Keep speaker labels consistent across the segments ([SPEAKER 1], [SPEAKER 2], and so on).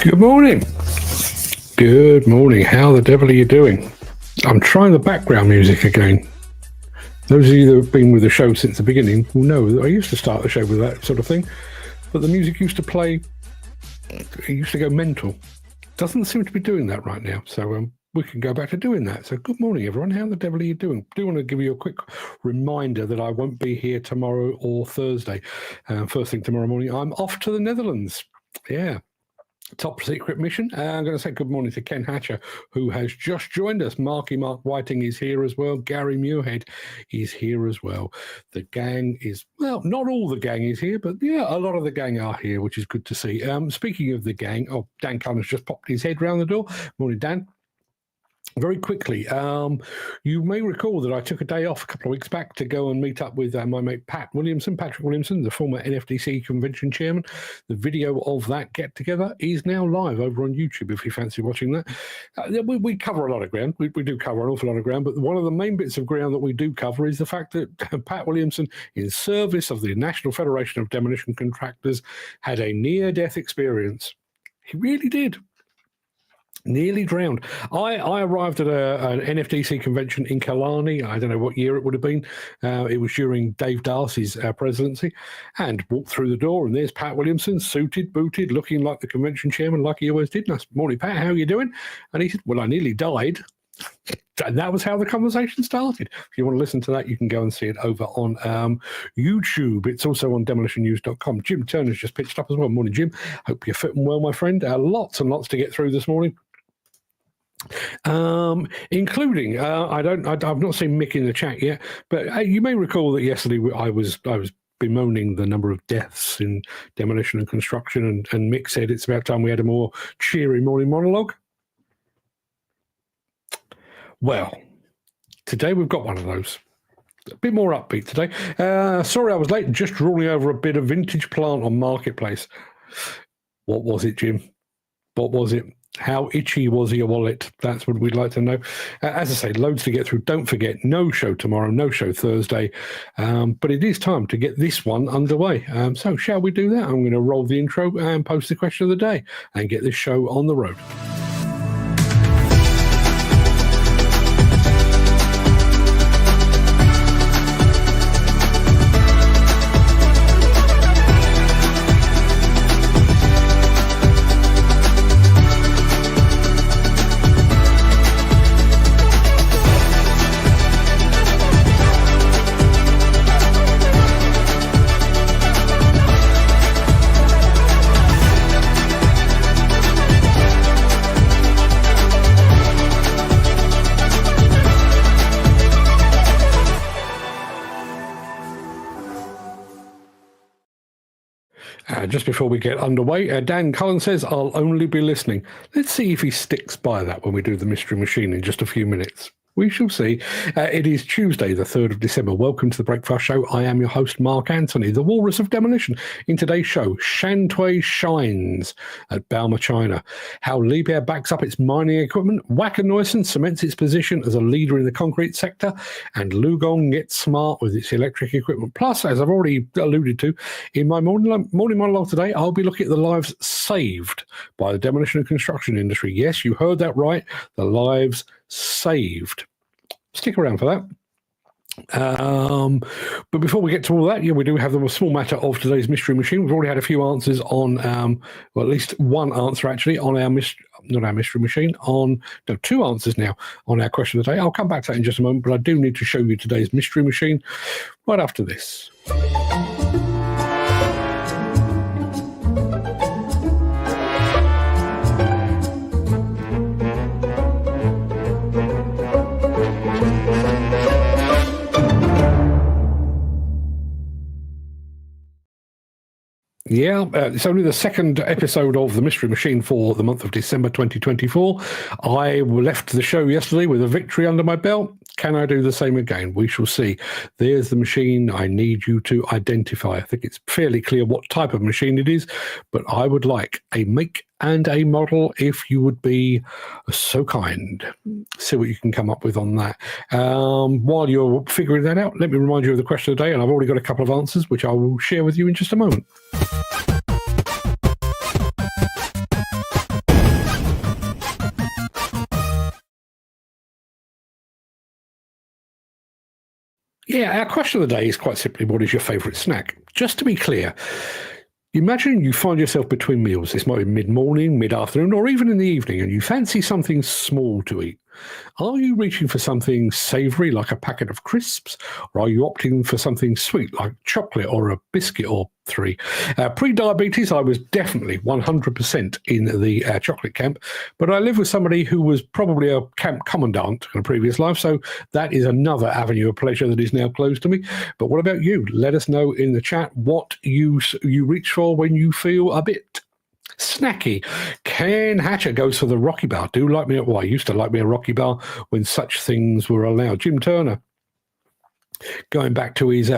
[SPEAKER 1] Good morning. Good morning. How the devil are you doing? I'm trying the background music again. Those of you that have been with the show since the beginning will know that I used to start the show with that sort of thing, but the music used to play, it used to go mental. Doesn't seem to be doing that right now, so we can go back to doing that. So good morning, everyone. How the devil are you doing? I do want to give you a quick reminder that I won't be here tomorrow or Thursday. First thing tomorrow morning, I'm off to the Netherlands. Yeah. Top secret mission. I'm going to say good morning to Ken Hatcher, who has just joined us. Mark Whiting is here as well. Gary Muirhead is here as well. The gang is, well, not all the gang is here, but yeah, a lot of the gang are here, which is good to see. Speaking of the gang, Dan Cullen's just popped his head round the door. Morning, Dan. Very quickly, you may recall that I took a day off a couple of weeks back to go and meet up with my mate Patrick Williamson, the former NFDC convention chairman. The video of that get-together is now live over on YouTube if you fancy watching that. We cover a lot of ground. We do cover an awful lot of ground, but one of the main bits of ground that we do cover is the fact that Pat Williamson, in service of the National Federation of Demolition Contractors, had a near-death experience. He really did. Nearly drowned. I arrived at an NFDC convention in Killarney. I don't know what year it would have been. It was during Dave Darcy's presidency, and walked through the door, and there's Pat Williamson, suited, booted, looking like the convention chairman, like he always did. And I said, "Morning, Pat, how are you doing?" And he said, "Well, I nearly died." And that was how the conversation started. If you want to listen to that, you can go and see it over on YouTube. It's also on demolitionnews.com. Jim Turner's just pitched up as well. Morning, Jim. Hope you're fitting well, my friend. Lots and lots to get through this morning. Including I've not seen Mick in the chat yet, but you may recall that yesterday I was bemoaning the number of deaths in demolition and construction, and Mick said it's about time we had a more cheery morning monologue. Well, today we've got one of those. A bit more upbeat today. Sorry I was late, just rolling over a bit of vintage plant on Marketplace. What was it, Jim? What was it? How itchy was your wallet? That's what we'd like to know. As I say, loads to get through. Don't forget, no show tomorrow, no show Thursday. But it is time to get this one underway. So shall we do that? I'm going to roll the intro and post the question of the day and get this show on the road. Just before we get underway, Dan Cullen says, "I'll only be listening." Let's see if he sticks by that when we do the Mystery Machine in just a few minutes. We shall see. It is Tuesday, the 3rd of December. Welcome to the Breakfast Show. I am your host, Mark Anthony, the Walrus of Demolition. In today's show, Shantway shines at Balmer, China. How Liebherr backs up its mining equipment. Wacker Neuson cements its position as a leader in the concrete sector. And Lugong gets smart with its electric equipment. Plus, as I've already alluded to, in my morning monologue today, I'll be looking at the lives saved by the demolition and construction industry. Yes, you heard that right. The lives saved. Stick around for that. But before we get to all that, we do have the small matter of today's Mystery Machine. We've already had a few answers on, well, at least one answer actually on our Mystery Machine, two answers now on our question of the day. I'll come back to that in just a moment, but I do need to show you today's Mystery Machine right after this. Yeah, it's only the second episode of the Mystery Machine for the month of December 2024. I left the show yesterday with a victory under my belt. Can I do the same again? We shall see. There's the machine I need you to identify. I think it's fairly clear what type of machine it is, but I would like a make and a model if you would be so kind. See what you can come up with on that. While you're figuring that out, let me remind you of the question of the day, and I've already got a couple of answers, which I will share with you in just a moment. Yeah, our question of the day is quite simply, what is your favourite snack? Just to be clear, imagine you find yourself between meals. This might be mid-morning, mid-afternoon, or even in the evening, and you fancy something small to eat. Are you reaching for something savoury like a packet of crisps, or are you opting for something sweet like chocolate or a biscuit or three? Pre-diabetes, I was definitely 100% in the chocolate camp, but I live with somebody who was probably a camp commandant in a previous life, so that is another avenue of pleasure that is now closed to me. But what about you? Let us know in the chat what you reach for when you feel a bit snacky. Ken Hatcher goes for the Rocky Bar. I used to like me a Rocky Bar when such things were allowed. Jim Turner, going back to his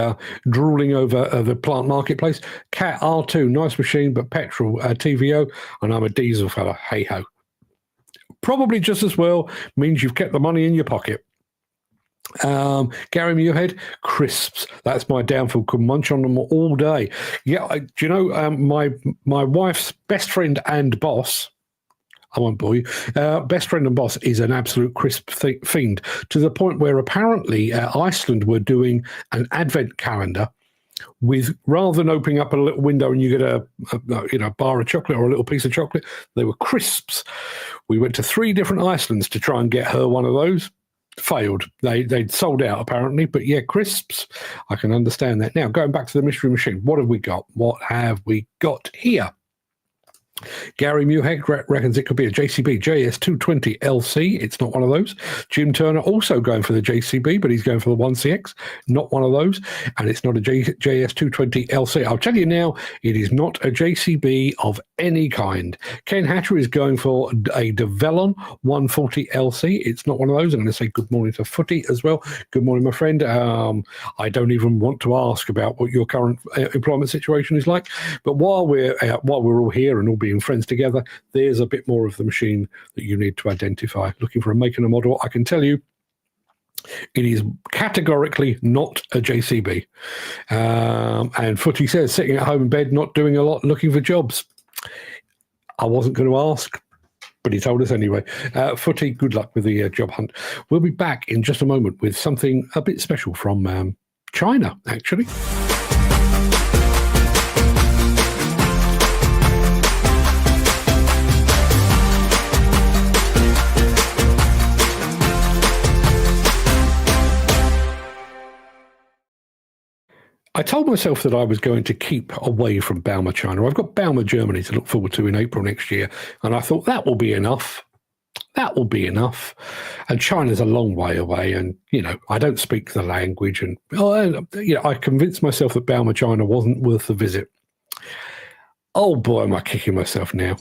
[SPEAKER 1] drooling over the plant marketplace. Cat R2, nice machine, but petrol, TVO, and I'm a diesel fella. Hey ho. Probably just as well means you've kept the money in your pocket. Gary Muirhead, crisps. That's my downfall. Could munch on them all day. Yeah, do you know my wife's best friend and boss? I won't bore you. Best friend and boss is an absolute crisp fiend, to the point where apparently Iceland were doing an advent calendar with, rather than opening up a little window and you get a bar of chocolate or a little piece of chocolate, they were crisps. We went to 3 different Icelands to try and get her one of those. Failed. They'd sold out apparently, but yeah, crisps. I can understand that. Now, going back to the mystery machine, what have we got? What have we got here? Gary Muirhead reckons it could be a JCB JS220 LC. It's not one of those. Jim Turner also going for the JCB, but he's going for the 1CX. Not one of those. And it's not a JS220 LC. I'll tell you now, it is not a JCB of any kind. Ken Hatcher is going for a Devellon 140 LC. It's not one of those. I'm going to say good morning to Footy as well. Good morning, my friend. I don't even want to ask about what your current employment situation is like. But while we're all here and all being friends together, there's a bit more of the machine that you need to identify. Looking for a make and a model, I can tell you it is categorically not a JCB. And Footy says, sitting at home in bed, not doing a lot, looking for jobs. I wasn't going to ask, but he told us anyway. Footy, good luck with the job hunt. We'll be back in just a moment with something a bit special from China, actually. I told myself that I was going to keep away from Bauma, China. I've got Bauma, Germany to look forward to in April next year. And I thought that will be enough. That will be enough. And China's a long way away. And, I don't speak the language. And, I convinced myself that Bauma, China wasn't worth the visit. Oh, boy, am I kicking myself now.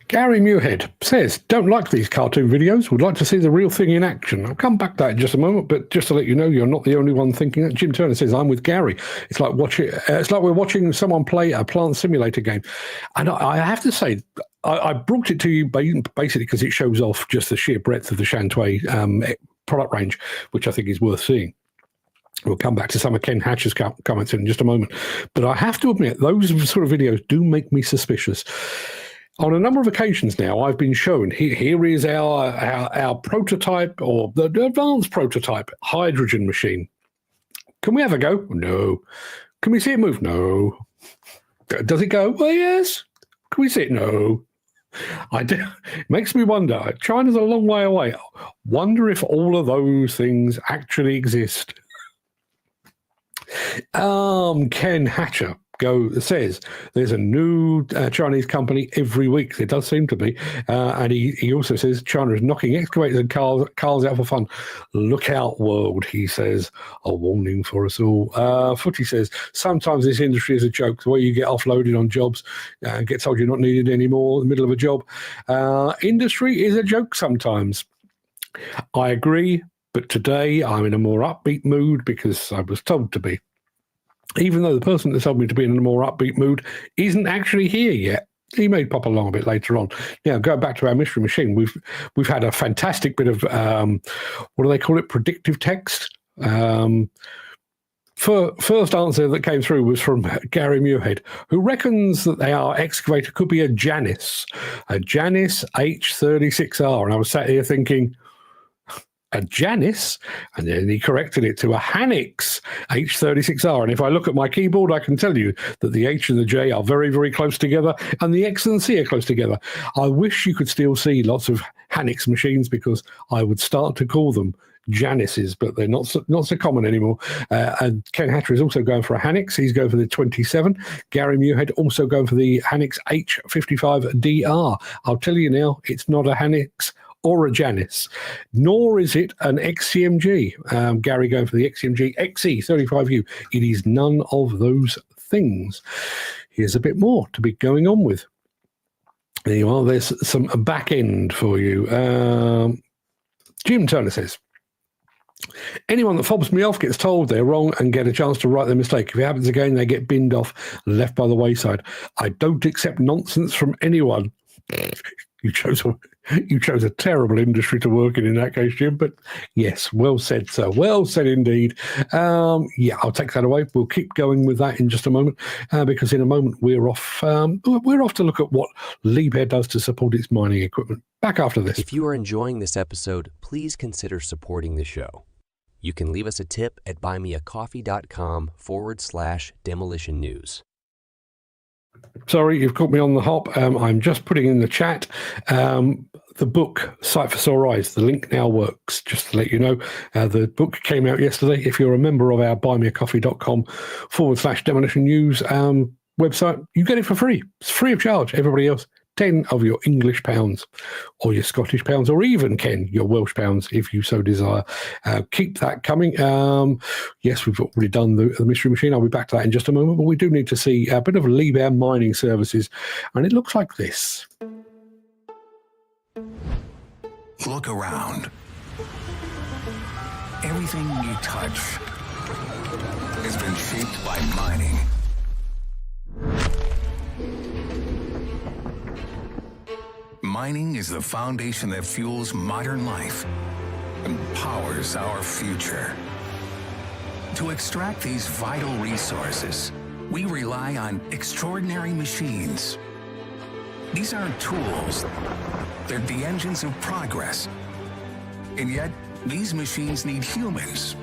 [SPEAKER 1] Gary Muirhead says, don't like these cartoon videos, would like to see the real thing in action. I'll come back to that in just a moment, but just to let you know, you're not the only one thinking that. Jim Turner says, I'm with Gary. It's like we're watching someone play a plant simulator game. And I have to say, I brought it to you basically because it shows off just the sheer breadth of the Shantway product range, which I think is worth seeing. We'll come back to some of Ken Hatcher's comments in just a moment. But I have to admit, those sort of videos do make me suspicious. On a number of occasions now, I've been shown, here is our prototype, or the advanced prototype hydrogen machine. Can we have a go? No. Can we see it move? No. Does it go? Well, yes. Can we see it? No. It makes me wonder. China's a long way away. Wonder if all of those things actually exist. Ken Hatcher says there's a new Chinese company every week. It does seem to be. And he also says China is knocking excavators and cars out for fun. Look out, world, he says. A warning for us all. Footy says, sometimes this industry is a joke. The way you get offloaded on jobs, get told you're not needed anymore in the middle of a job. Industry is a joke sometimes. I agree, but today I'm in a more upbeat mood because I was told to be. Even though the person that told me to be in a more upbeat mood isn't actually here yet. He may pop along a bit later on. Now, going back to our mystery machine, we've had a fantastic bit of, what do they call it, predictive text. First answer that came through was from Gary Muirhead, who reckons that our excavator could be a Janus H36R. And I was sat here thinking, a Janus, and then he corrected it to a Hanix H36R. And if I look at my keyboard, I can tell you that the H and the J are very, very close together, and the X and the C are close together. I wish you could still see lots of Hanix machines because I would start to call them Januses, but they're not so common anymore. And Ken Hatter is also going for a Hanix. He's going for the 27. Gary Muirhead also going for the Hanix H55DR. I'll tell you now, it's not a Hanix or a Janus, nor is it an XCMG. Gary going for the XCMG XE35U. It is none of those things. Here's a bit more to be going on with. There you are. There's some back end for you. Jim Turner says, anyone that fobs me off gets told they're wrong and get a chance to right their mistake. If it happens again, they get binned off, left by the wayside. I don't accept nonsense from anyone. You chose a terrible industry to work in that case, Jim. But yes, well said, sir. Well said indeed. Yeah, I'll take that away. We'll keep going with that in just a moment, because in a moment we're off. We're off to look at what Liebherr does to support its mining equipment. Back after this.
[SPEAKER 2] If you are enjoying this episode, please consider supporting the show. You can leave us a tip at buymeacoffee.com/demolition news.
[SPEAKER 1] Sorry, you've caught me on the hop. I'm just putting in the chat the book, Sight for Sore Eyes. The link now works, just to let you know. The book came out yesterday. If you're a member of our buymeacoffee.com/demolition news website, you get it for free. It's free of charge. Everybody else, 10 of your English pounds or your Scottish pounds, or even, Ken, your Welsh pounds, if you so desire. Keep that coming. Yes, we've already done the mystery machine. I'll be back to that in just a moment, but we do need to see a bit of Liebherr mining services, and it looks like this.
[SPEAKER 3] Look around. Everything you touch has been shaped by mining. Mining is the foundation that fuels modern life and powers our future. To extract these vital resources, we rely on extraordinary machines. These aren't tools, they're the engines of progress. And yet, these machines need humans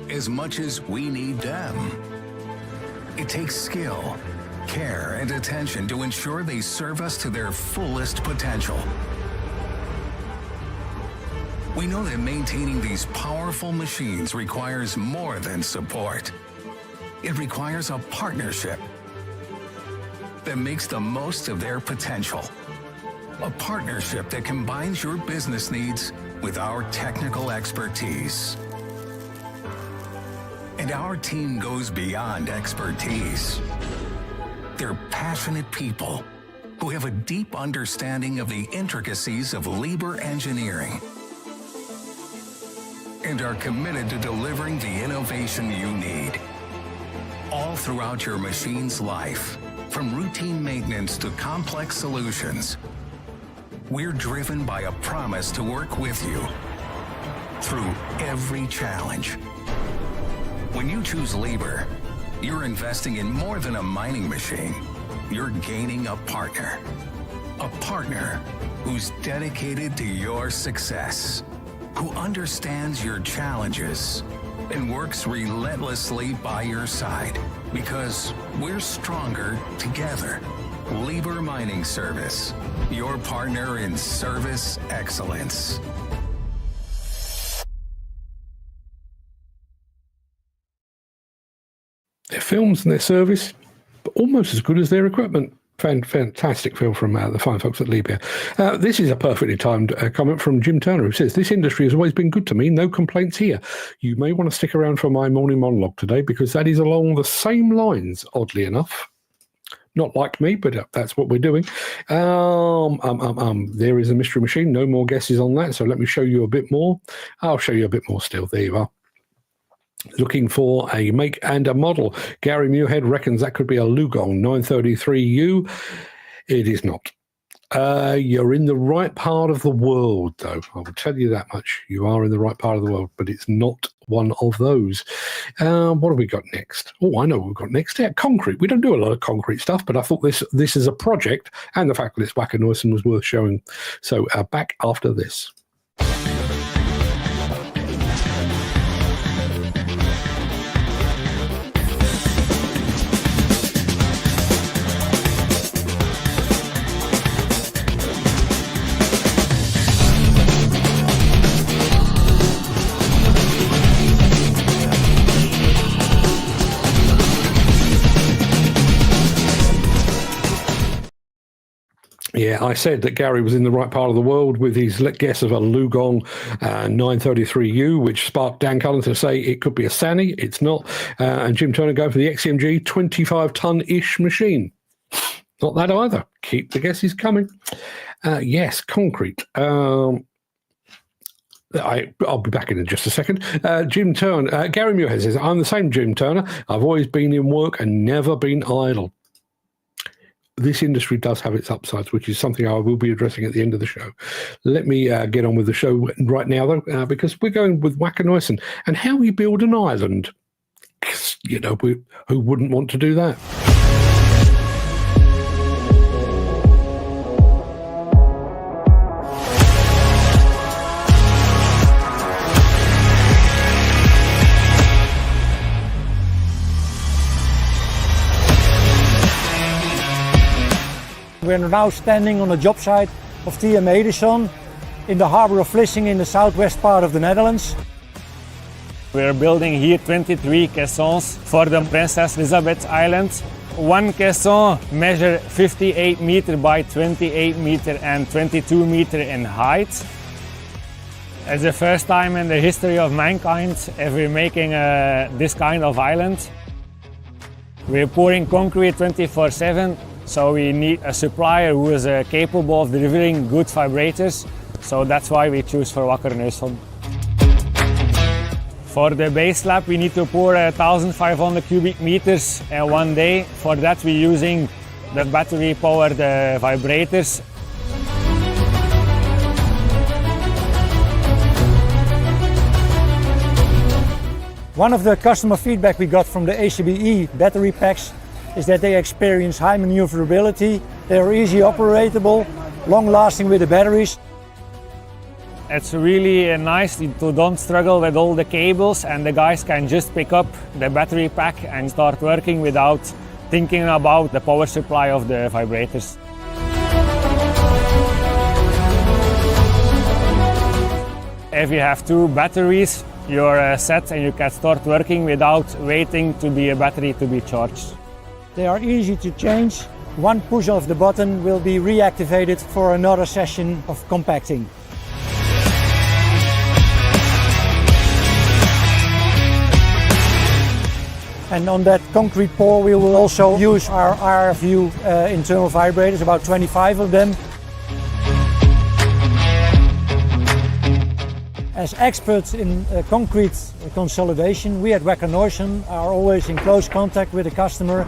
[SPEAKER 3] as much as we need them. It takes skill, care, and attention to ensure they serve us to their fullest potential. We know that maintaining these powerful machines requires more than support. It requires a partnership that makes the most of their potential. A partnership that combines your business needs with our technical expertise. And our team goes beyond expertise. They're passionate people, who have a deep understanding of the intricacies of labor engineering and are committed to delivering the innovation you need. All throughout your machine's life, from routine maintenance to complex solutions, we're driven by a promise to work with you through every challenge. When you choose Lieber, you're investing in more than a mining machine. You're gaining a partner who's dedicated to your success, who understands your challenges and works relentlessly by your side, because we're stronger together. Lieber Mining Service, your partner in service excellence.
[SPEAKER 1] Their films and their service, almost as good as their equipment. Fantastic film from the fine folks at Lieber. This is a perfectly timed comment from Jim Turner, who says, "This industry has always been good to me. No complaints here. You may want to stick around for my morning monologue today, because that is along the same lines, oddly enough. Not like me, but that's what we're doing. There is a mystery machine. No more guesses on that. So let me show you a bit more. I'll show you a bit more still. There you are. Looking for a make and a model. Gary Muirhead reckons that could be a Lugong 933U. It is not. You're in the right part of the world, though. I will tell you that much. You are in the right part of the world, but it's not one of those. What have we got next? Oh, I know what we've got next. Yeah, concrete. We don't do a lot of concrete stuff, but I thought this is a project, and the fact that it's Wacker Neuson was worth showing. So back after this. Yeah, I said that Gary was in the right part of the world with his guess of a Lugong 933U, which sparked Dan Cullen to say it could be a Sani. It's not. And Jim Turner going for the XCMG 25-ton-ish machine. Not that either. Keep the guesses coming. Yes, concrete. I'll be back in just a second. Jim Turner, Gary Muirhead says, "I'm the same Jim Turner. I've always been in work and never been idle." This industry does have its upsides, which is something I will be addressing at the end of the show. Let me get on with the show right now, though, because we're going with Wacker Neuson and how we build an island. You know, who wouldn't want to do that?
[SPEAKER 4] We're now standing on a job site of TM Edison in the harbor of Vlissingen in the southwest part of the Netherlands.
[SPEAKER 5] We're building here 23 caissons for the Princess Elizabeth Island. One caisson measures 58 meter by 28 meter and 22 meter in height. It's the first time in the history of mankind we're making this kind of island. We're pouring concrete 24/7. So we need a supplier who is capable of delivering good vibrators. So that's why we choose for Wacker Neuson. For the base slab, we need to pour 1,500 cubic meters in one day. For that, we're using the battery-powered vibrators.
[SPEAKER 4] One of the customer feedback we got from the ACBE battery packs is that they experience high maneuverability, they are easy operatable, long lasting with the batteries.
[SPEAKER 5] It's really nice to don't struggle with all the cables, and the guys can just pick up the battery pack and start working without thinking about the power supply of the vibrators. If you have two batteries, you're set and you can start working without waiting to be a battery to be charged.
[SPEAKER 4] They are easy to change. One push of the button will be reactivated for another session of compacting. And on that concrete pour we will also use our RFU internal vibrators, about 25 of them. As experts in concrete consolidation, we at Wacker Neuson are always in close contact with the customer.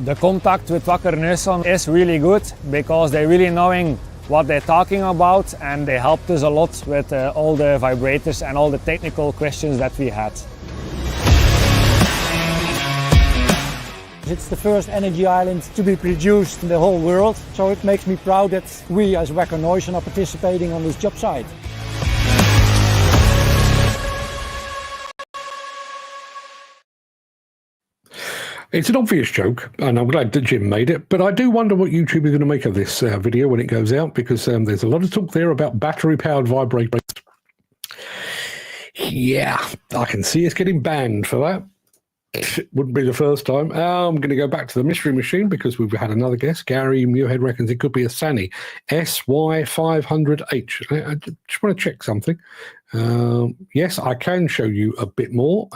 [SPEAKER 5] The contact with Wacker Neuson is really good because they're really knowing what they're talking about, and they helped us a lot with all the vibrators and all the technical questions that we had.
[SPEAKER 4] It's the first energy island to be produced in the whole world, so it makes me proud that we as Wacker Neuson are participating on this job site.
[SPEAKER 1] It's an obvious joke, and I'm glad that Jim made it, but I do wonder what YouTube is going to make of this video when it goes out, because there's a lot of talk there about battery-powered vibrators. Yeah, I can see us getting banned for that. It wouldn't be the first time. I'm going to go back to the mystery machine because we've had another guest. Gary Muirhead reckons it could be a Sany SY500H. I just want to check something. Yes, I can show you a bit more.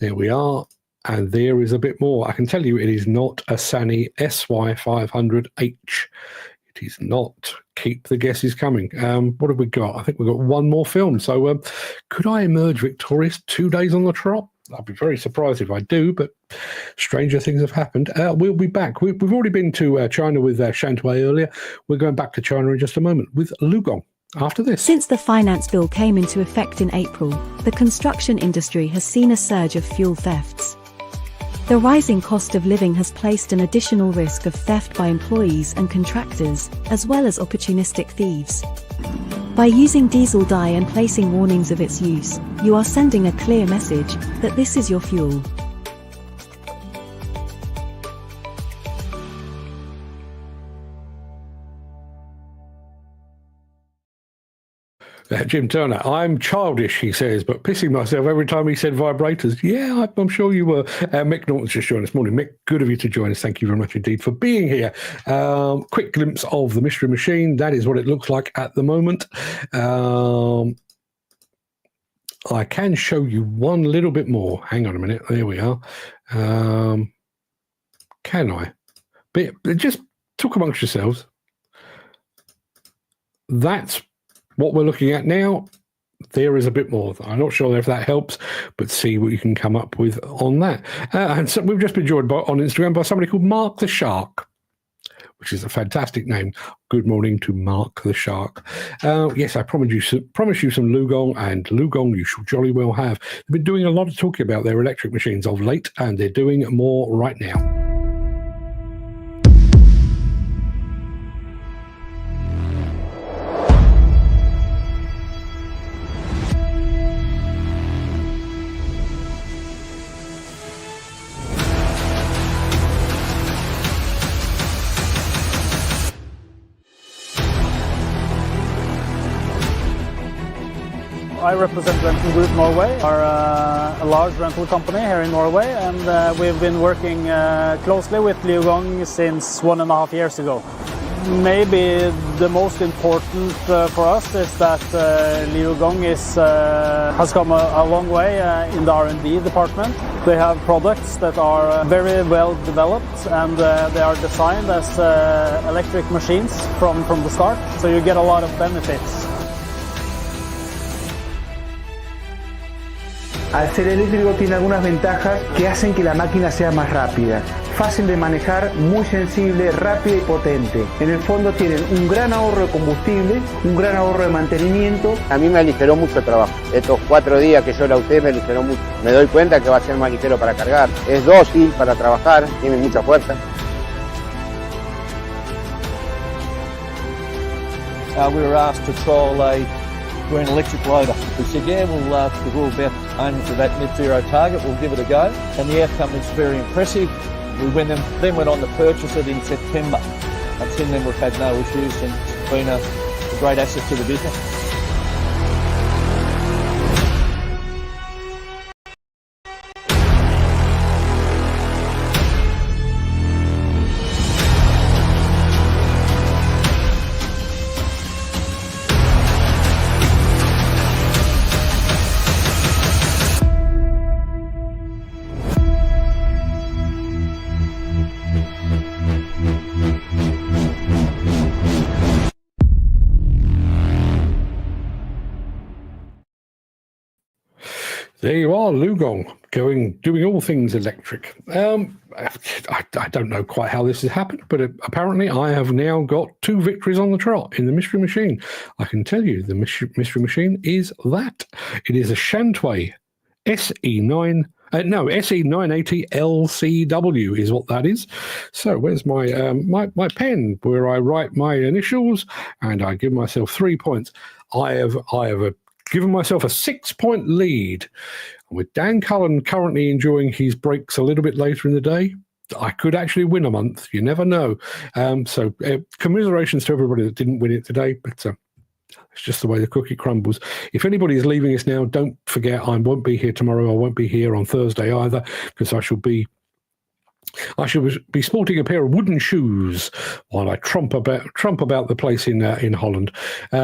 [SPEAKER 1] There we are. And there is a bit more. I can tell you it is not a Sany SY500H. It is not. Keep the guesses coming. What have we got? I think we've got one more film. So could I emerge victorious 2 days on the trot? I'd be very surprised if I do, but stranger things have happened. We'll be back. We've already been to China with Shantway earlier. We're going back to China in just a moment with Lugong after this.
[SPEAKER 6] Since the finance bill came into effect in April, the construction industry has seen a surge of fuel thefts. The rising cost of living has placed an additional risk of theft by employees and contractors, as well as opportunistic thieves. By using diesel dye and placing warnings of its use, you are sending a clear message that this is your fuel.
[SPEAKER 1] Jim Turner, I'm childish, he says, but pissing myself every time he said vibrators. Yeah, I'm sure you were. Mick Norton's just joined us this morning. Mick, good of you to join us. Thank you very much indeed for being here. Quick glimpse of the mystery machine. That is what it looks like at the moment. I can show you one little bit more. Hang on a minute. There we are. Can I? But just talk amongst yourselves. That's what we're looking at now. There is a bit more. I'm not sure if that helps, but see what you can come up with on that. And so we've just been joined on Instagram by somebody called Mark the Shark, which is a fantastic name. Good morning to Mark the Shark. Yes, I promise you some Lugong, and Lugong you shall jolly well have. They've been doing a lot of talking about their electric machines of late, and they're doing more right now.
[SPEAKER 7] I represent Rental Group Norway. We are a large rental company here in Norway, and we've been working closely with Lugong since 1.5 years ago. Maybe the most important for us is that Lugong has come a long way in the R&D department. They have products that are very well developed, and they are designed as electric machines from the start, so you get a lot of benefits.
[SPEAKER 8] Al ser eléctrico tiene algunas ventajas que hacen que la máquina sea más rápida, fácil de manejar, muy sensible, rápida y potente. En el fondo tienen un gran ahorro de combustible, un gran ahorro de mantenimiento.
[SPEAKER 9] A mí me aligeró mucho el trabajo. Estos 4 días que yo la usé me aligeró mucho. Me doy cuenta que va a ser más ligero para cargar. Es dócil para trabajar, tiene mucha fuerza.
[SPEAKER 10] We were asked to trial a green electric loader. We said, yeah, we're all about aiming for that net zero target, we'll give it a go. And the outcome was very impressive. We then went on to purchase it in September. And since then we've had no issues, and it's been a great asset to the business.
[SPEAKER 1] There you are, Lugong, doing all things electric. I don't know quite how this has happened, but apparently I have now got 2 victories on the trot in the Mystery Machine. I can tell you the Mystery Machine is that. It is a Shantway SE980 LCW is what that is. So where's my my pen where I write my initials and I give myself 3 points. I have given myself a 6-point lead. With Dan Cullen currently enjoying his breaks a little bit later in the day, I could actually win a month. You never know. So commiserations to everybody that didn't win it today, but it's just the way the cookie crumbles. If anybody is leaving us now, don't forget I won't be here tomorrow. I won't be here on Thursday either, because I shall be sporting a pair of wooden shoes while I trump about the place in Holland.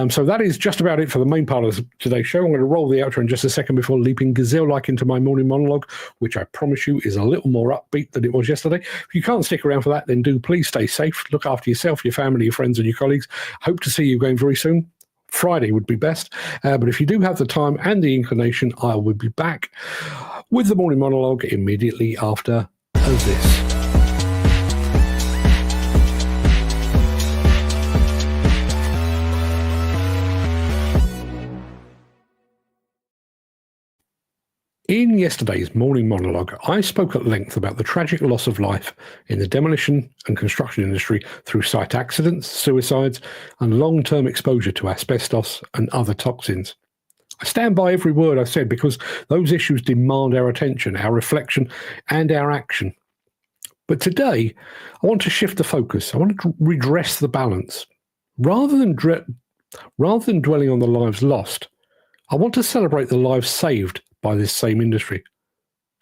[SPEAKER 1] So that is just about it for the main part of today's show. I'm going to roll the outro in just a second before leaping gazelle-like into my morning monologue, which I promise you is a little more upbeat than it was yesterday. If you can't stick around for that, then do please stay safe. Look after yourself, your family, your friends, and your colleagues. Hope to see you again very soon. Friday would be best. But if you do have the time and the inclination, I will be back with the morning monologue immediately after this. In yesterday's morning monologue, I spoke at length about the tragic loss of life in the demolition and construction industry through site accidents, suicides, and long-term exposure to asbestos and other toxins. I stand by every word I said because those issues demand our attention, our reflection, and our action. But today, I want to shift the focus. I want to redress the balance. Rather than dwelling on the lives lost, I want to celebrate the lives saved by this same industry.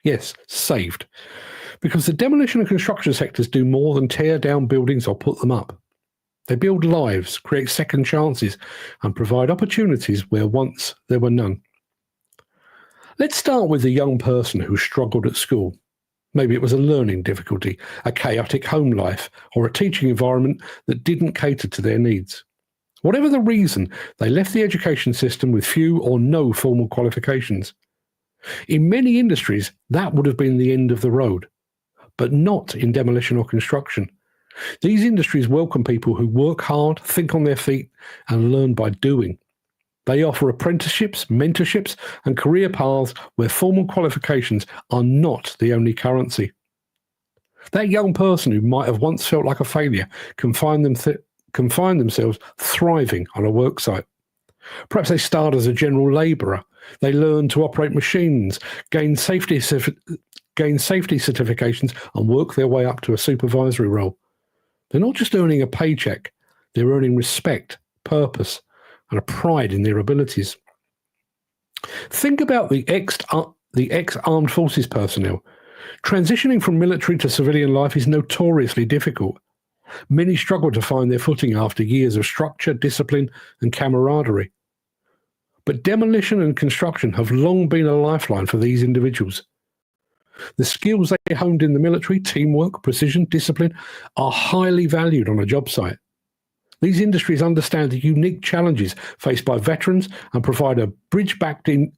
[SPEAKER 1] Yes, saved. Because the demolition and construction sectors do more than tear down buildings or put them up. They build lives, create second chances, and provide opportunities where once there were none. Let's start with the young person who struggled at school. Maybe it was a learning difficulty, a chaotic home life, or a teaching environment that didn't cater to their needs. Whatever the reason, they left the education system with few or no formal qualifications. In many industries, that would have been the end of the road, but not in demolition or construction. These industries welcome people who work hard, think on their feet, and learn by doing. They offer apprenticeships, mentorships, and career paths where formal qualifications are not the only currency. That young person who might have once felt like a failure can find themselves thriving on a work site. Perhaps they start as a general labourer. They learn to operate machines, gain safety certifications, and work their way up to a supervisory role. They're not just earning a paycheck, they're earning respect, purpose, and a pride in their abilities. Think about the ex-armed forces personnel. Transitioning from military to civilian life is notoriously difficult. Many struggle to find their footing after years of structure, discipline, and camaraderie. But demolition and construction have long been a lifeline for these individuals. The skills they honed in the military, teamwork, precision, discipline, are highly valued on a job site. These industries understand the unique challenges faced by veterans and provide a bridge back into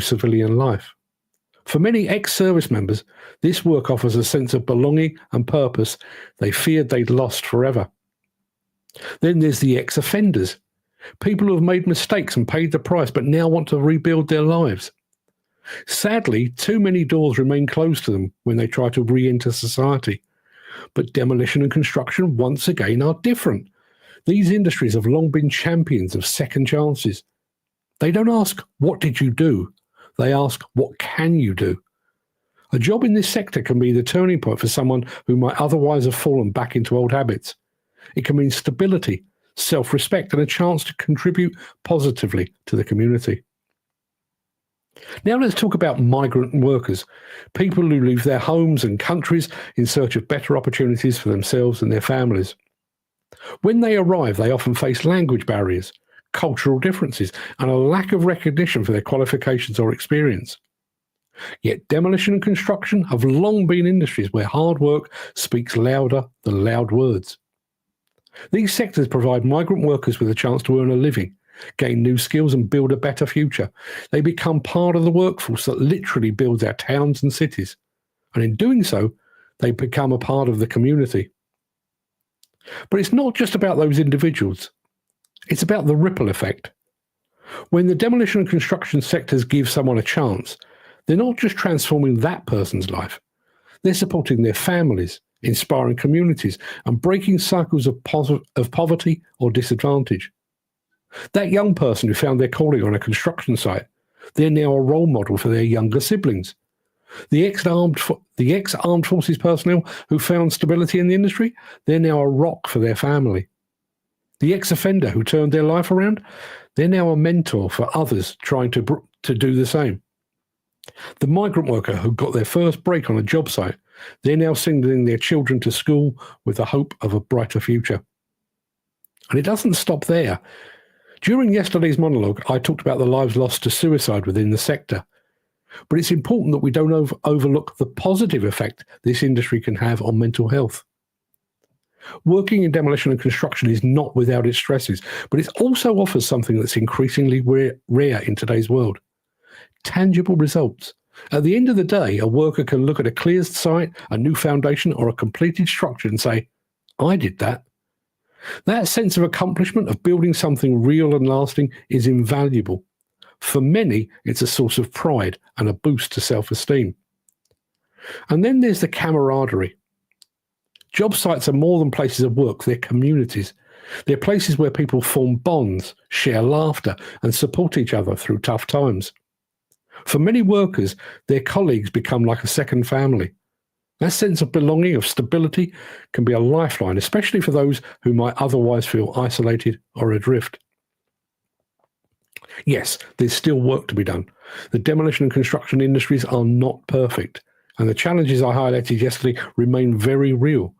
[SPEAKER 1] civilian life. For many ex-service members, this work offers a sense of belonging and purpose they feared they'd lost forever. Then there's the ex-offenders, people who have made mistakes and paid the price but now want to rebuild their lives. Sadly, too many doors remain closed to them when they try to re-enter society. But demolition and construction, once again, are different. These industries have long been champions of second chances. They don't ask, what did you do? They ask, what can you do? A job in this sector can be the turning point for someone who might otherwise have fallen back into old habits. It can mean stability, self-respect, and a chance to contribute positively to the community. Now let's talk about migrant workers, people who leave their homes and countries in search of better opportunities for themselves and their families. When they arrive, they often face language barriers, cultural differences, and a lack of recognition for their qualifications or experience. Yet demolition and construction have long been industries where hard work speaks louder than loud words. These sectors provide migrant workers with a chance to earn a living, gain new skills and build a better future. They become part of the workforce that literally builds our towns and cities. And in doing so, they become a part of the community. But it's not just about those individuals. It's about the ripple effect. When the demolition and construction sectors give someone a chance, they're not just transforming that person's life. They're supporting their families, inspiring communities, and breaking cycles of poverty or disadvantage. That young person who found their calling on a construction site, they're now a role model for their younger siblings. The ex-armed forces personnel who found stability in the industry, they're now a rock for their family. The ex-offender who turned their life around, they're now a mentor for others trying to do the same. The migrant worker who got their first break on a job site, they're now sending their children to school with the hope of a brighter future. And it doesn't stop there. During yesterday's monologue, I talked about the lives lost to suicide within the sector. But it's important that we don't overlook the positive effect this industry can have on mental health. Working in demolition and construction is not without its stresses, but it also offers something that's increasingly rare in today's world: tangible results. At the end of the day, a worker can look at a cleared site, a new foundation, or a completed structure and say, I did that. That sense of accomplishment, of building something real and lasting, is invaluable. For many, it's a source of pride and a boost to self-esteem. And then there's the camaraderie. Job sites are more than places of work, they're communities. They're places where people form bonds, share laughter, and support each other through tough times. For many workers, their colleagues become like a second family. That sense of belonging, of stability, can be a lifeline, especially for those who might otherwise feel isolated or adrift. Yes, there's still work to be done. The demolition and construction industries are not perfect, and the challenges I highlighted yesterday remain very real.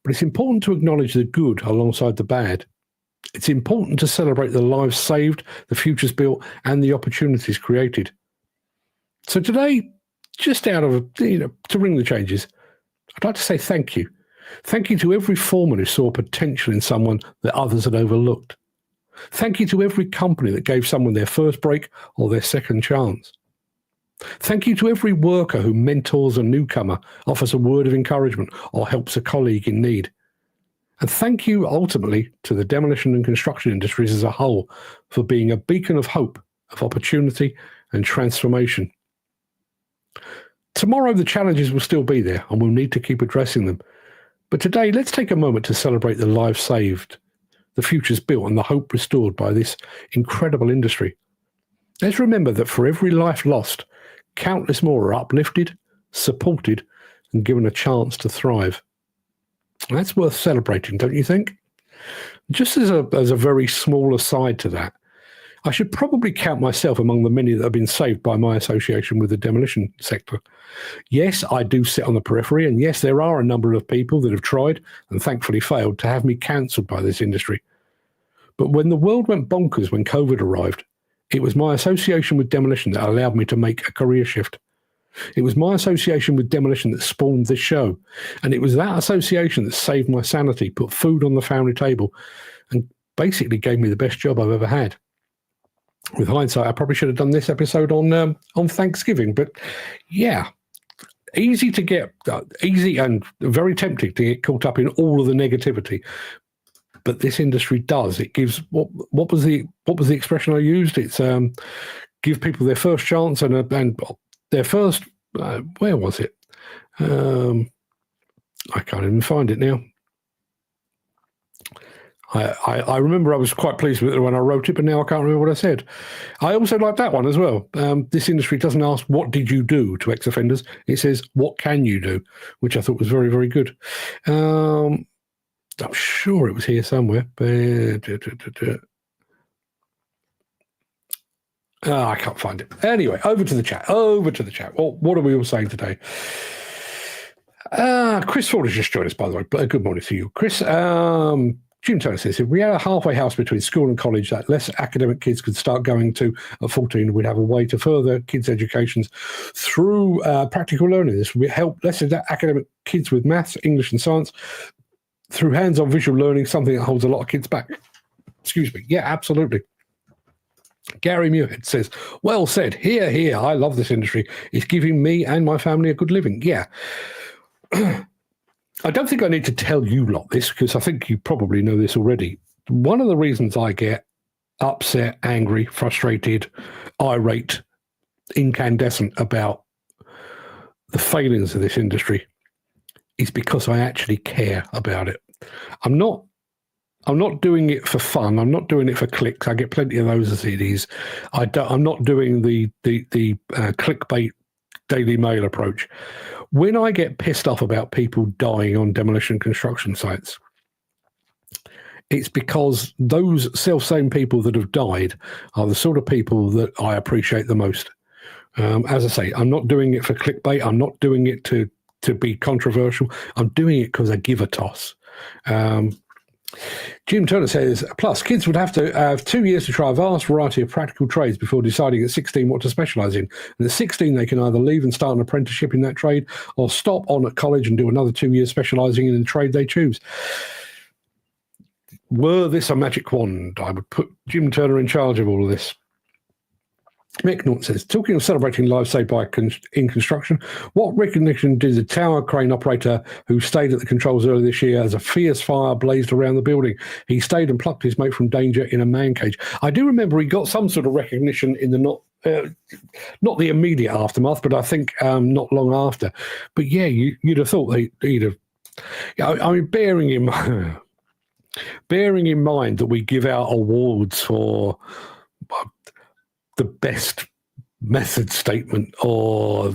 [SPEAKER 1] But it's important to acknowledge the good alongside the bad. It's important to celebrate the lives saved, the futures built, and the opportunities created. So today, just out of, to ring the changes, I'd like to say thank you. Thank you to every foreman who saw potential in someone that others had overlooked. Thank you to every company that gave someone their first break or their second chance. Thank you to every worker who mentors a newcomer, offers a word of encouragement, or helps a colleague in need. And thank you, ultimately, to the demolition and construction industries as a whole for being a beacon of hope, of opportunity, and transformation. Tomorrow, the challenges will still be there, and we'll need to keep addressing them. But today, let's take a moment to celebrate the lives saved, the futures built, and the hope restored by this incredible industry. Let's remember that for every life lost, countless more are uplifted, supported, and given a chance to thrive. And that's worth celebrating, don't you think? Just as a very small aside to that, I should probably count myself among the many that have been saved by my association with the demolition sector. Yes, I do sit on the periphery, and yes, there are a number of people that have tried and thankfully failed to have me cancelled by this industry. But when the world went bonkers when COVID arrived, it was my association with demolition that allowed me to make a career shift. It was my association with demolition that spawned this show. And it was that association that saved my sanity, put food on the family table, and basically gave me the best job I've ever had. With hindsight, I probably should have done this episode on Thanksgiving. But yeah, easy and very tempting to get caught up in all of the negativity. But this industry does. It gives what was the expression I used? It's give people their first chance and their first where was it? I can't even find it now. I remember I was quite pleased with it when I wrote it, but now I can't remember what I said. I also like that one as well. This industry doesn't ask, what did you do to ex-offenders? It says, what can you do? Which I thought was very, very good. I'm sure it was here somewhere. I can't find it. Anyway, over to the chat. Well, what are we all saying today? Chris Ford has just joined us, by the way. Good morning to you, Chris. Jim Turner says, if we had a halfway house between school and college that less academic kids could start going to at 14, we'd have a way to further kids' educations through practical learning. This would help less academic kids with maths, English and science through hands-on visual learning, something that holds a lot of kids back. Excuse me. Yeah, absolutely. Gary Muirhead says, well said. Here, here. I love this industry. It's giving me and my family a good living. Yeah. I don't think I need to tell you lot this, because I think you probably know this already. One of the reasons I get upset, angry, frustrated, irate, incandescent about the failings of this industry is because I actually care about it. I'm not doing it for fun. I'm not doing it for clicks. I get plenty of those as it is. I'm not doing the clickbait Daily Mail approach. When I get pissed off about people dying on demolition construction sites, it's because those self-same people that have died are the sort of people that I appreciate the most. As I say, I'm not doing it for clickbait. I'm not doing it to be controversial. I'm doing it because I give a toss. Jim Turner says, plus kids would have to have 2 years to try a vast variety of practical trades before deciding at 16 what to specialise in. And at 16, they can either leave and start an apprenticeship in that trade or stop on at college and do another 2 years specialising in the trade they choose. Were this a magic wand, I would put Jim Turner in charge of all of this. Mick Norton says, talking of celebrating lives saved in construction, what recognition did the tower crane operator who stayed at the controls earlier this year as a fierce fire blazed around the building? He stayed and plucked his mate from danger in a man cage. I do remember he got some sort of recognition in the not the immediate aftermath, but I think not long after. But yeah, you'd have thought he'd have. I mean, bearing in mind that we give out awards for the best method statement or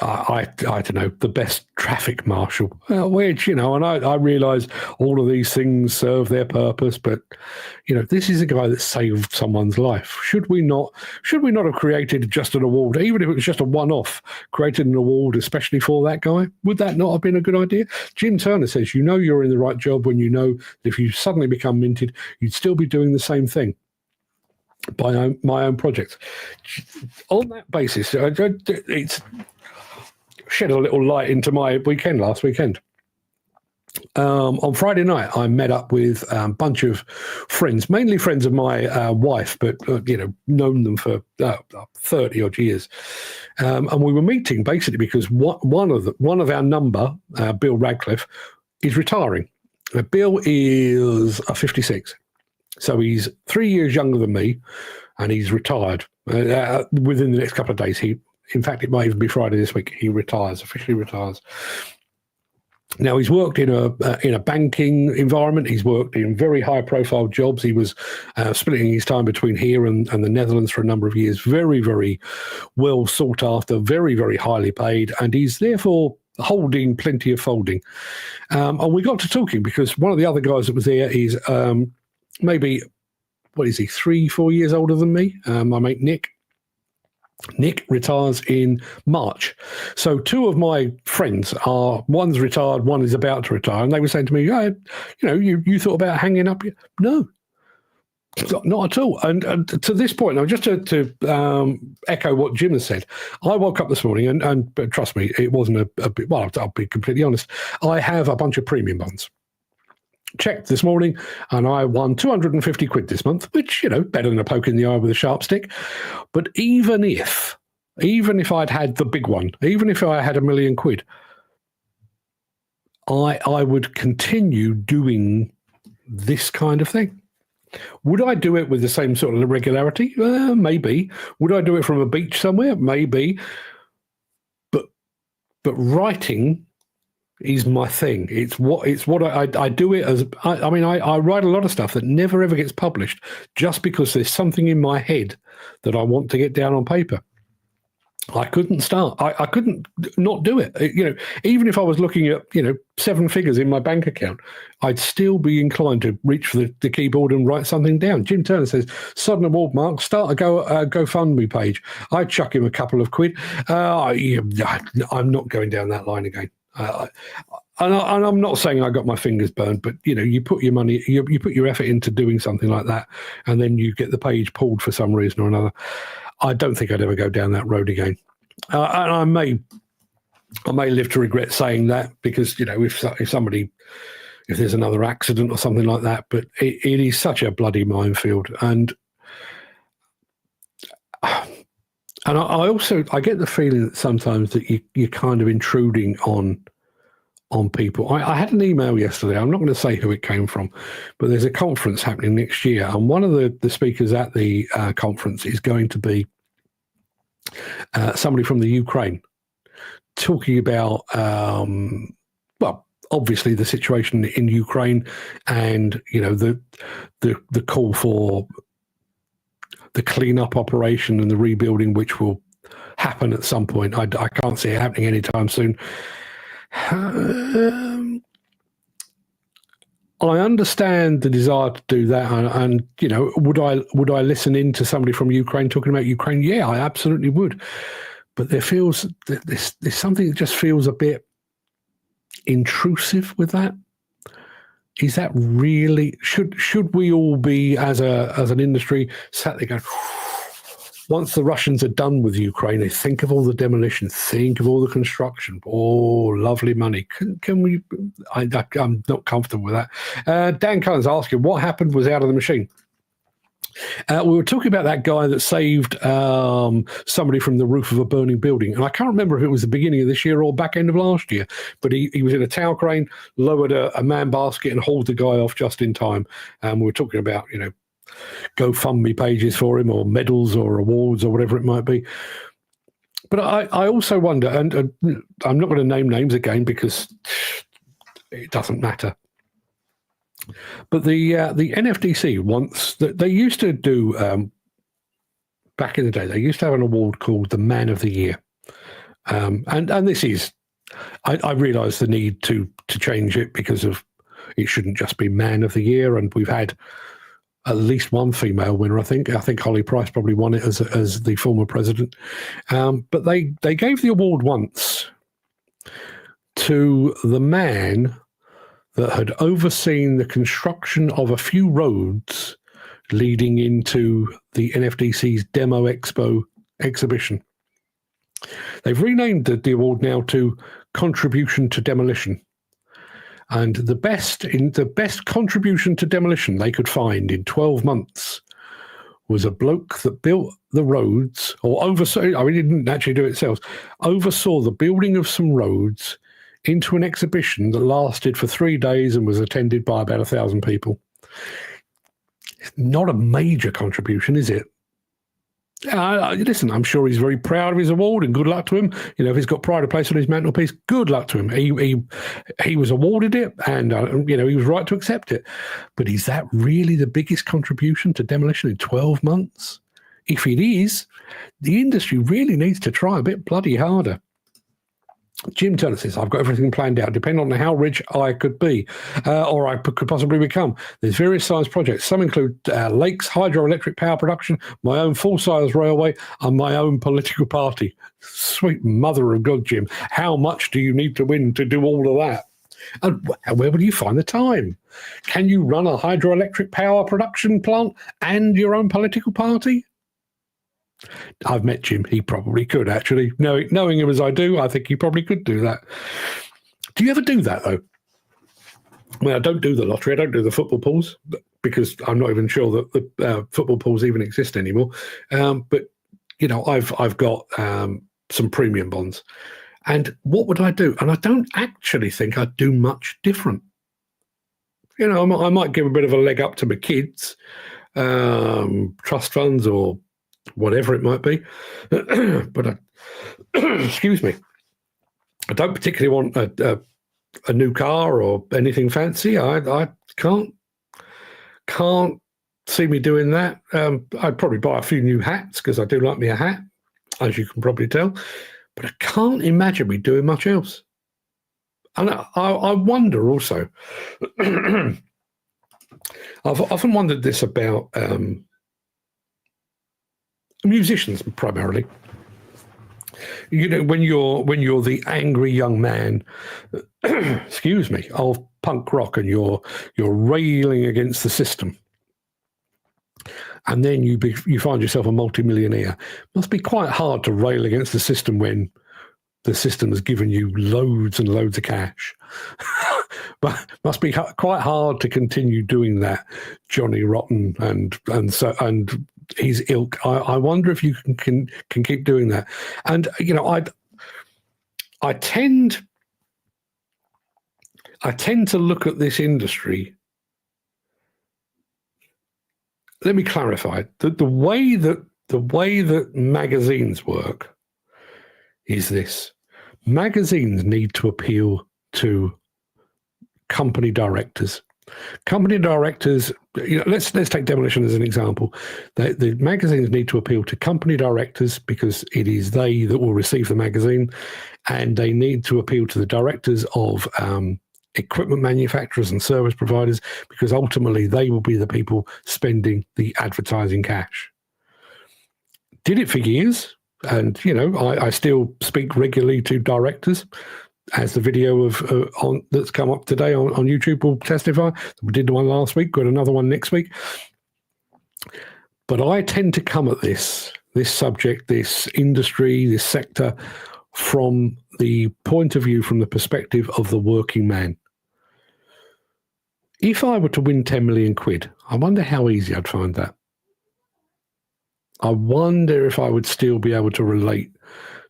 [SPEAKER 1] I don't know, the best traffic marshal, which, and I realise all of these things serve their purpose, but, this is a guy that saved someone's life. Should we not have created just an award, even if it was just a one-off, created an award especially for that guy? Would that not have been a good idea? Jim Turner says, you're in the right job when you know that if you suddenly become minted, you'd still be doing the same thing. By my own projects. On that basis, it's shed a little light into my weekend last weekend. On Friday night, I met up with a bunch of friends, mainly friends of my wife, but known them for 30 odd years. And we were meeting basically because one of our number, Bill Radcliffe, is retiring. Bill is a 56. So he's 3 years younger than me, and he's retired within the next couple of days. In fact, it might even be Friday this week. He officially retires. Now, he's worked in a banking environment. He's worked in very high-profile jobs. He was splitting his time between here and the Netherlands for a number of years. Very, very well sought after, very, very highly paid, and he's therefore holding plenty of folding. And we got to talking because one of the other guys that was there is maybe, 3-4 years older than me, my mate Nick. Nick retires in March. So two of my friends one's retired, one is about to retire, and they were saying to me, you thought about hanging up? No, not at all. And to this point, now just to echo what Jim has said, I woke up this morning and trust me, it wasn't a bit, well, I'll be completely honest, I have a bunch of premium bonds. Checked this morning, and I won 250 quid this month, which, better than a poke in the eye with a sharp stick. But even if I'd had the big one, even if I had £1 million quid, I would continue doing this kind of thing. Would I do it with the same sort of regularity? Maybe. Would I do it from a beach somewhere? Maybe. But writing is my thing. It's what I do it as. I write a lot of stuff that never ever gets published just because there's something in my head that I want to get down on paper. I couldn't start. I couldn't not do it. Even if I was looking at 7 figures in my bank account, I'd still be inclined to reach for the keyboard and write something down. Jim Turner says, "Sudden award, Mark. Start a GoFundMe page. I'd chuck him a couple of quid." I'm not going down that line again. And I'm not saying I got my fingers burned, but you put your money, you put your effort into doing something like that, and then you get the page pulled for some reason or another. I don't think I'd ever go down that road again. And I may live to regret saying that because if there's another accident or something like that, but it is such a bloody minefield. And And I get the feeling that sometimes that you're kind of intruding on people. I had an email yesterday. I'm not going to say who it came from, but there's a conference happening next year, and one of the speakers at the conference is going to be somebody from the Ukraine, talking about obviously the situation in Ukraine, and the call for the cleanup operation and the rebuilding, which will happen at some point. I can't see it happening anytime soon. I understand the desire to do that, and would I listen in to somebody from Ukraine talking about Ukraine? Yeah, I absolutely would. But there's something that just feels a bit intrusive with that. Is that really should we all be as an industry sat there going, once the Russians are done with Ukraine, they think of all the demolition, think of all the construction. Oh, lovely money. Can we? I'm not comfortable with that. Dan Cullen's asking, what happened was out of the machine. We were talking about that guy that saved somebody from the roof of a burning building. And I can't remember if it was the beginning of this year or back end of last year, but he was in a tower crane, lowered a man basket and hauled the guy off just in time. And we were talking about, GoFundMe pages for him, or medals or awards or whatever it might be. But I also wonder, and I'm not going to name names again because it doesn't matter. But the NFDC once, they used to do, back in the day, they used to have an award called the Man of the Year. And this is, I realise the need to change it because of, it shouldn't just be Man of the Year, and we've had at least one female winner, I think. I think Holly Price probably won it as the former president. But they gave the award once to the man that had overseen the construction of a few roads leading into the NFDC's Demo Expo exhibition. They've renamed the award now to Contribution to Demolition. And the best contribution to demolition they could find in 12 months was a bloke that built the roads, or oversaw, I mean, he didn't actually do it himself, oversaw the building of some roads into an exhibition that lasted for 3 days and was attended by about 1,000 people. It's not a major contribution, is it? Listen, I'm sure he's very proud of his award, and good luck to him. If he's got pride of place on his mantelpiece, good luck to him. He was awarded it, and he was right to accept it. But is that really the biggest contribution to demolition in 12 months? If it is, the industry really needs to try a bit bloody harder. Jim Turner says, I've got everything planned out, depending on how rich I could be, or I could possibly become. There's various science projects. Some include lakes, hydroelectric power production, my own full-size railway, and my own political party. Sweet mother of God, Jim. How much do you need to win to do all of that? And where will you find the time? Can you run a hydroelectric power production plant and your own political party? I've met Jim. He probably could, actually. Knowing him as I do, I think he probably could do that. Do you ever do that, though? Well, I don't do the lottery. I don't do the football pools because I'm not even sure that the football pools even exist anymore. But, I've got some premium bonds. And what would I do? And I don't actually think I'd do much different. I might give a bit of a leg up to my kids, trust funds or whatever it might be. But excuse me, I don't particularly want a new car or anything fancy. I can't see me doing that. I'd probably buy a few new hats because I do like me a hat, as you can probably tell. But I can't imagine me doing much else. And I wonder also, I've often wondered this about musicians primarily. When you're the angry young man, excuse me, of punk rock, and you're railing against the system, and then you find yourself a multimillionaire. It must be quite hard to rail against the system when the system has given you loads and loads of cash. But it must be quite hard to continue doing that, Johnny Rotten and his ilk. I wonder if you can keep doing that. And I tend to look at this industry. Let me clarify that the way that magazines work is this: magazines need to appeal to company directors. Company directors, let's take Demolition as an example. The magazines need to appeal to company directors because it is they that will receive the magazine, and they need to appeal to the directors of equipment manufacturers and service providers because ultimately they will be the people spending the advertising cash. Did it for years, and I still speak regularly to directors, as the video that's come up today on YouTube will testify. We did one last week, got another one next week. But I tend to come at this subject, this industry, this sector, from the point of view, from the perspective of the working man. If I were to win 10 million quid, I wonder how easy I'd find that. I wonder if I would still be able to relate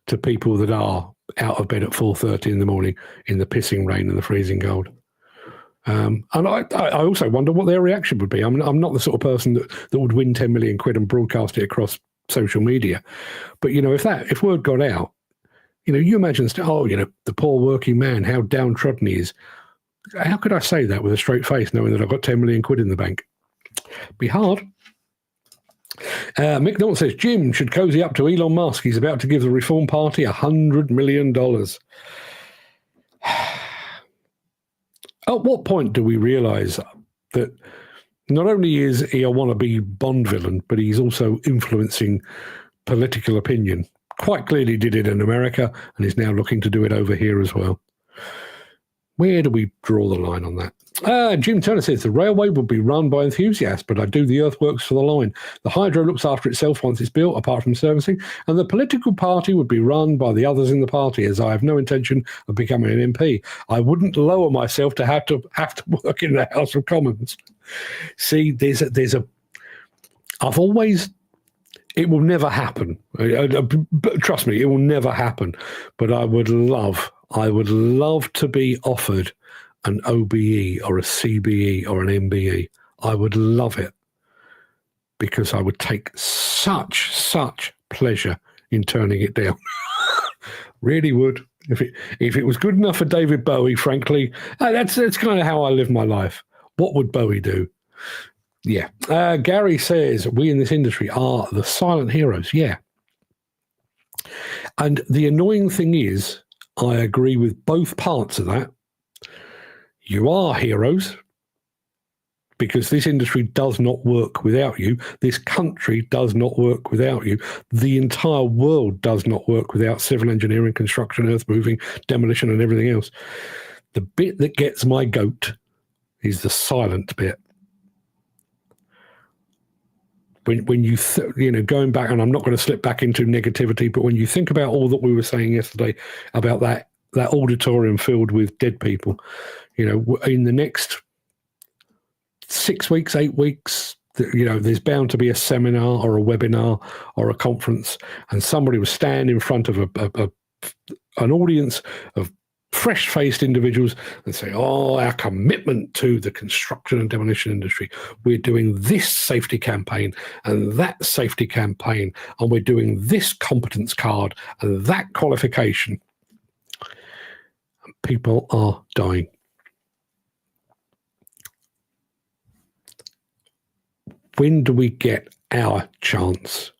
[SPEAKER 1] to people that are out of bed at 4:30 in the morning in the pissing rain and the freezing cold. And I also wonder what their reaction would be. I'm not the sort of person that would win 10 million quid and broadcast it across social media. But, if word got out, you imagine, the poor working man, how downtrodden he is. How could I say that with a straight face, knowing that I've got 10 million quid in the bank? Be hard. Mick Norton says, Jim should cozy up to Elon Musk. He's about to give the Reform Party $100 million. At what point do we realise that not only is he a wannabe Bond villain, but he's also influencing political opinion? Quite clearly did it in America and is now looking to do it over here as well. Where do we draw the line on that? Jim Turner says, the railway would be run by enthusiasts, but I do the earthworks for the line. The hydro looks after itself once it's built, apart from servicing, and the political party would be run by the others in the party, as I have no intention of becoming an MP. I wouldn't lower myself to have to work in the House of Commons. See, I've always... It will never happen. Trust me, it will never happen. But I would love to be offered an OBE or a CBE or an MBE. I would love it because I would take such pleasure in turning it down. Really would. If it was good enough for David Bowie, frankly, that's kind of how I live my life. What would Bowie do? Yeah. Gary says, we in this industry are the silent heroes. Yeah. And the annoying thing is, I agree with both parts of that. You are heroes because this industry does not work without you. This country does not work without you. The entire world does not work without civil engineering, construction, earth moving, demolition, and everything else. The bit that gets my goat is the silent bit. When you going back, and I'm not going to slip back into negativity, but when you think about all that we were saying yesterday about that auditorium filled with dead people, in the next 6 weeks, 8 weeks, there's bound to be a seminar or a webinar or a conference, and somebody will stand in front of an audience of fresh-faced individuals and say, our commitment to the construction and demolition industry. We're doing this safety campaign and that safety campaign, and we're doing this competence card and that qualification. And people are dying. When do we get our chance?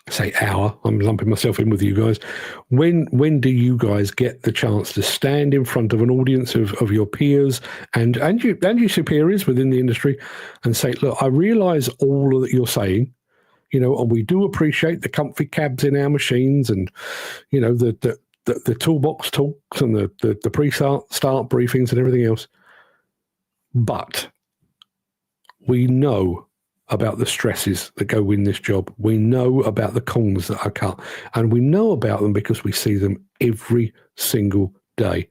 [SPEAKER 1] I say our, I'm lumping myself in with you guys. When do you guys get the chance to stand in front of an audience of your peers and your superiors within the industry and say, look, I realise all that you're saying, and we do appreciate the comfy cabs in our machines and, the toolbox talks and the pre-start briefings and everything else. But we know about the stresses that go in this job. We know about the corners that are cut, and we know about them because we see them every single day.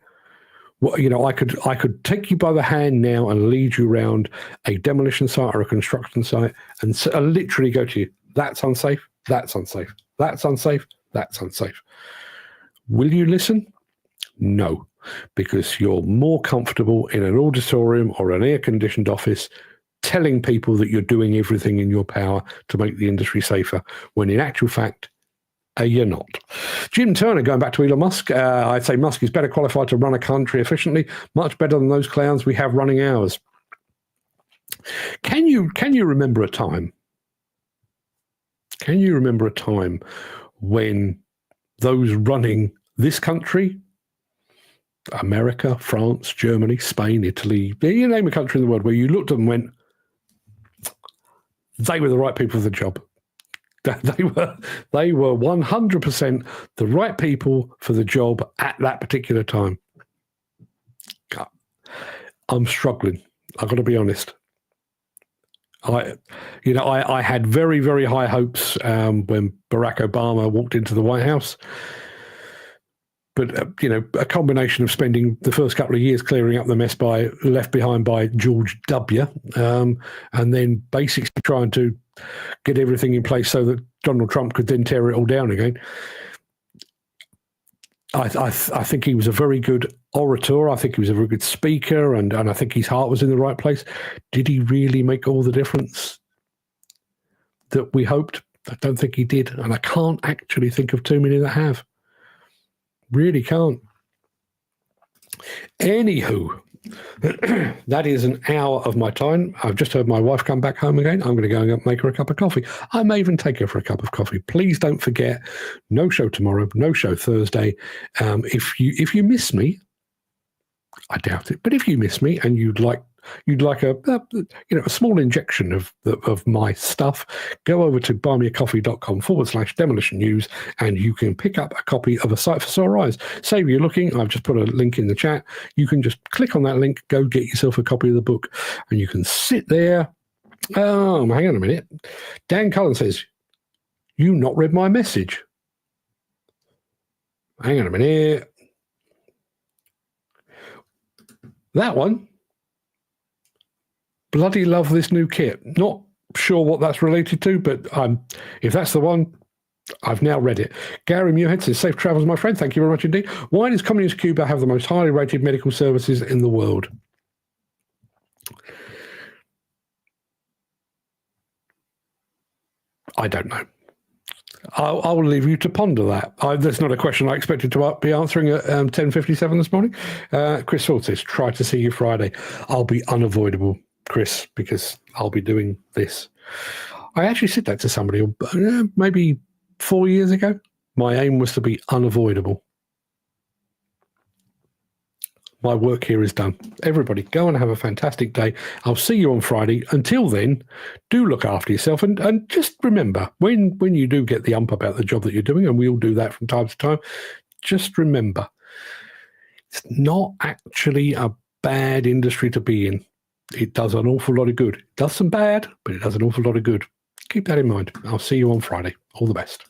[SPEAKER 1] Well, you know, I could take you by the hand now and lead you around a demolition site or a construction site and literally go to you, that's unsafe, that's unsafe, that's unsafe, that's unsafe. Will you listen? No, because you're more comfortable in an auditorium or an air-conditioned office telling people that you're doing everything in your power to make the industry safer, when in actual fact, you're not. Jim Turner, going back to Elon Musk, I'd say Musk is better qualified to run a country efficiently, much better than those clowns we have running ours. Can you remember a time? Can you remember a time when those running this country, America, France, Germany, Spain, Italy, you name a country in the world, where you looked at them and went, they were the right people for the job? They were 100% the right people for the job at that particular time. I'm struggling. I've got to be honest. I had very, very high hopes when Barack Obama walked into the White House. But, a combination of spending the first couple of years clearing up the mess left behind by George W., and then basically trying to get everything in place so that Donald Trump could then tear it all down again. I think he was a very good orator. I think he was a very good speaker, and I think his heart was in the right place. Did he really make all the difference that we hoped? I don't think he did, and I can't actually think of too many that have. Really can't. Anywho, that is an hour of my time. I've just heard my wife come back home again. I'm going to go and make her a cup of coffee. I may even take her for a cup of coffee. Please don't forget, no show tomorrow, no show Thursday. If you miss me, I doubt it, but if you miss me and you'd like a small injection of my stuff, go over to buymeacoffee.com/demolition news, and you can pick up a copy of A Sight for Sore Eyes. Save you looking. I've just put a link in the chat. You can just click on that link, go get yourself a copy of the book, and you can sit there. Oh, hang on a minute. Dan Cullen says, you not read my message. Hang on a minute. That one. Bloody love this new kit. Not sure what that's related to, but if that's the one, I've now read it. Gary Muirhead says, safe travels, my friend. Thank you very much indeed. Why does Communist Cuba have the most highly rated medical services in the world? I don't know. I'll leave you to ponder that. That's not a question I expected to be answering at 10:57 this morning. Chris Ford says, try to see you Friday. I'll be unavoidable, Chris, because I'll be doing this. I actually said that to somebody maybe 4 years ago. My aim was to be unavoidable. My work here is done. Everybody, go and have a fantastic day. I'll see you on Friday. Until then, do look after yourself. And just remember, when you do get the ump about the job that you're doing, and we all do that from time to time, just remember, it's not actually a bad industry to be in. It does an awful lot of good. It does some bad, but it does an awful lot of good. Keep that in mind. I'll see you on Friday. All the best.